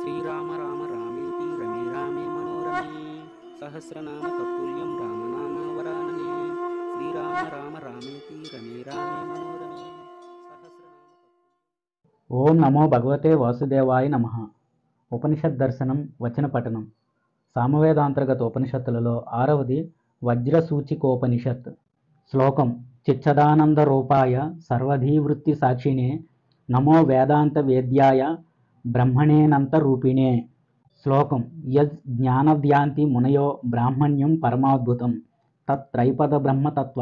శ్రీరామ రామ రామేతి రమే రామే మనోరమే సహస్రనామ తత్తుల్యం రామనామ వరాననే శ్రీరామ రామ రామేతి రమే రామే మనోరమే సహస్రనామ ఓం నమో భగవతే వాసుదేవాయ నమః. ఉపనిషత్ దర్శనం వచన పఠనం. సామవేదాంతర్గత ఉపనిషత్తులలో ఆరవది వజ్రసూచికోపనిషత్. శ్లోకం: చిచ్చదానంద రూపాయ సర్వధీవృత్తి సాక్షిణే నమో వేదాంత వేద్యాయ బ్రహ్మణేనంత రూపిణే. శ్లోకం: యజ్ జ్ఞానవ్యాంతి మునయో బ్రాహ్మణ్యం పరమాద్భుతం తత్రైపద బ్రహ్మతత్వ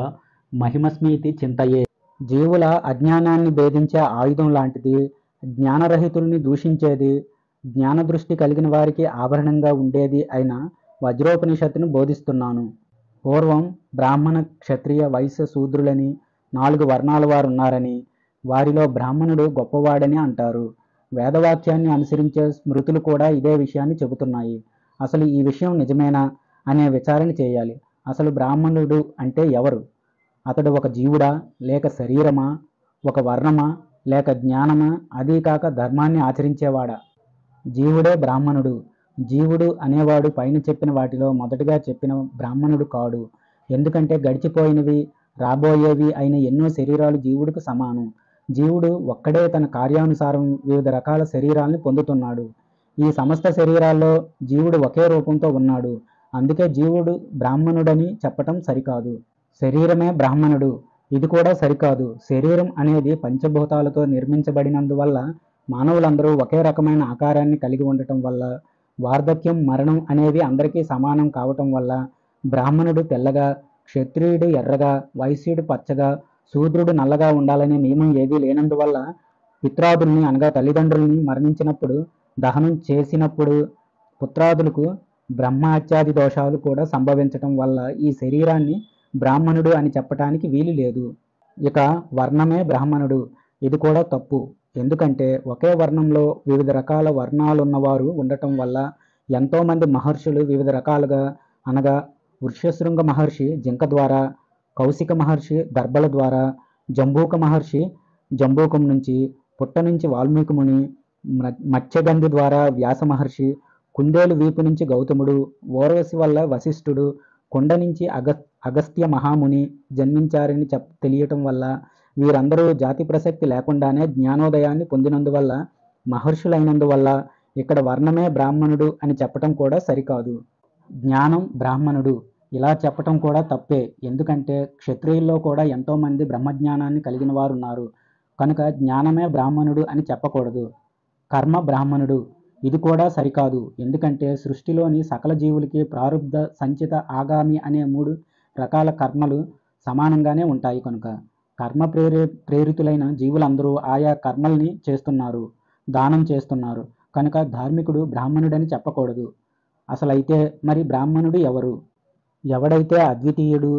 మహిమస్మీతి చింతయే. జీవుల అజ్ఞానాన్ని భేదించే ఆయుధం లాంటిది, జ్ఞానరహితుల్ని దూషించేది, జ్ఞానదృష్టి కలిగిన వారికి ఆభరణంగా ఉండేది అయిన వజ్రోపనిషత్తుని బోధిస్తున్నాను. పూర్వం బ్రాహ్మణ, క్షత్రియ, వైశ్య, శూద్రులని 4 వర్ణాల వారు ఉన్నారని, వారిలో బ్రాహ్మణుడు గొప్పవాడని అంటారు. వేదవాక్యాన్ని అనుసరించే స్మృతులు కూడా ఇదే విషయాన్ని చెబుతున్నాయి. అసలు ఈ విషయం నిజమేనా అనే విచారణ చేయాలి. అసలు బ్రాహ్మణుడు అంటే ఎవరు? అతడు ఒక జీవుడా, లేక శరీరమా, ఒక వర్ణమా, లేక జ్ఞానమా, అదీ కాక ధర్మాన్ని ఆచరించేవాడా? జీవుడే బ్రాహ్మణుడు. జీవుడు అనేవాడు పైన చెప్పిన వాటిలో మొదటగా చెప్పిన బ్రాహ్మణుడు కాడు. ఎందుకంటే గడిచిపోయినవి, రాబోయేవి అయిన ఎన్నో శరీరాలు జీవుడికి సమానం. జీవుడు ఒక్కడే తన కార్యానుసారం వివిధ రకాల శరీరాల్ని పొందుతున్నాడు. ఈ సమస్త శరీరాల్లో జీవుడు ఒకే రూపంతో ఉన్నాడు. అందుకే జీవుడు బ్రాహ్మణుడని చెప్పటం సరికాదు. శరీరమే బ్రాహ్మణుడు, ఇది కూడా సరికాదు. శరీరం అనేది పంచభూతాలతో నిర్మించబడినందువల్ల, మానవులందరూ ఒకే రకమైన ఆకారాన్ని కలిగి ఉండటం వల్ల, వార్ధక్యం, మరణం అనేవి అందరికీ సమానం కావటం వల్ల బ్రాహ్మణుడు తెల్లగా, క్షత్రియుడు ఎర్రగా, వైశ్యుడు పచ్చగా, శూద్రుడు నల్లగా ఉండాలనే నియమం ఏదీ లేనందువల్ల పిత్రాదుల్ని అనగా తల్లిదండ్రుల్ని మరణించినప్పుడు దహనం చేసినప్పుడు పుత్రాదులకు బ్రహ్మహత్యాది దోషాలు కూడా సంభవించటం వల్ల ఈ శరీరాన్ని బ్రాహ్మణుడు అని చెప్పటానికి వీలు లేదు. ఇక వర్ణమే బ్రాహ్మణుడు, ఇది కూడా తప్పు. ఎందుకంటే ఒకే వర్ణంలో వివిధ రకాల వర్ణాలున్నవారు ఉండటం వల్ల ఎంతోమంది మహర్షులు వివిధ రకాలుగా, అనగా వృషశృంగ మహర్షి జింక ద్వారా, కౌశిక మహర్షి దర్భల ద్వారా, జంబూక మహర్షి జంబూకం నుంచి, పుట్ట నుంచి వాల్మీకి ముని, మత్స్యగంధి ద్వారా వ్యాస మహర్షి, కుందేలు వీపు నుంచి గౌతముడు, ఓర్వశి వల్ల వశిష్ఠుడు, కొండ నుంచి అగస్త్య మహాముని జన్మించారని తెలియటం వల్ల వీరందరూ జాతి ప్రసక్తి లేకుండానే జ్ఞానోదయాన్ని పొందినందువల్ల, మహర్షులైనందువల్ల ఇక్కడ వర్ణమే బ్రాహ్మణుడు అని చెప్పటం కూడా సరికాదు. జ్ఞానం బ్రాహ్మణుడు ఇలా చెప్పటం కూడా తప్పే. ఎందుకంటే క్షత్రియుల్లో కూడా ఎంతోమంది బ్రహ్మజ్ఞానాన్ని కలిగిన వారు ఉన్నారు. కనుక జ్ఞానమే బ్రాహ్మణుడు అని చెప్పకూడదు. కర్మ బ్రాహ్మణుడు, ఇది కూడా సరికాదు. ఎందుకంటే సృష్టిలోని సకల జీవులకి ప్రారబ్ధ, సంచిత, ఆగామి అనే 3 రకాల కర్మలు సమానంగానే ఉంటాయి. కనుక కర్మ ప్రేరితులైన జీవులందరూ ఆయా కర్మల్ని చేస్తున్నారు, దానం చేస్తున్నారు. కనుక ధార్మికుడు బ్రాహ్మణుడని చెప్పకూడదు. అసలైతే మరి బ్రాహ్మణుడు ఎవరు? ఎవడైతే అద్వితీయుడు,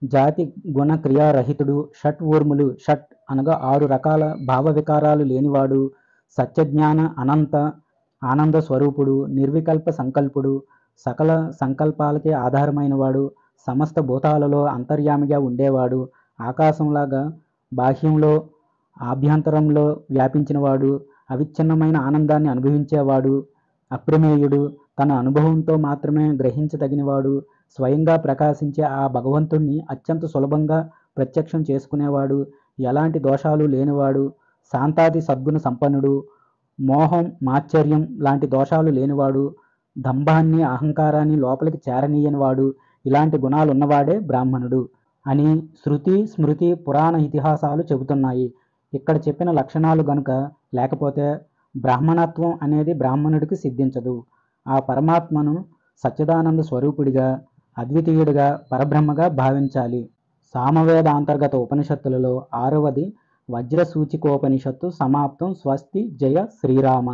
జాతి గుణ క్రియారహితుడు, షట్ ఊర్ములు, షట్ అనగా 6 రకాల భావ వికారాలు లేనివాడు, సత్యజ్ఞాన అనంత ఆనంద స్వరూపుడు, నిర్వికల్ప సంకల్పుడు, సకల సంకల్పాలకి ఆధారమైనవాడు, సమస్త భూతాలలో అంతర్యామిగా ఉండేవాడు, ఆకాశంలాగా బాహ్యంలో ఆభ్యంతరంలో వ్యాపించినవాడు, అవిచ్ఛిన్నమైన ఆనందాన్ని అనుభవించేవాడు, అప్రమేయుడు, తన అనుభవంతో మాత్రమే గ్రహించదగినవాడు, స్వయంగా ప్రకాశించే ఆ భగవంతుణ్ణి అత్యంత సులభంగా ప్రత్యక్షం చేసుకునేవాడు, ఎలాంటి దోషాలు లేనివాడు, శాంతాది సద్గుణ సంపన్నుడు, మోహం, మాత్సర్యం లాంటి దోషాలు లేనివాడు, దంభాన్ని, అహంకారాన్ని లోపలికి చేరనీయనివాడు, ఇలాంటి గుణాలున్నవాడే బ్రాహ్మణుడు అని శృతి, స్మృతి, పురాణ ఇతిహాసాలు చెబుతున్నాయి. ఇక్కడ చెప్పిన లక్షణాలు గనుక లేకపోతే బ్రాహ్మణత్వం అనేది బ్రాహ్మణుడికి సిద్ధించదు. ఆ పరమాత్మను సచ్చిదానంద స్వరూపుడిగా, అద్వితీయుడిగా, పరబ్రహ్మగా భావించాలి. సామవేద అంతర్గత ఉపనిషత్తులలో 6వది వజ్రసూచికోపనిషత్తు సమాప్తం. స్వస్తి. జయ శ్రీరామ.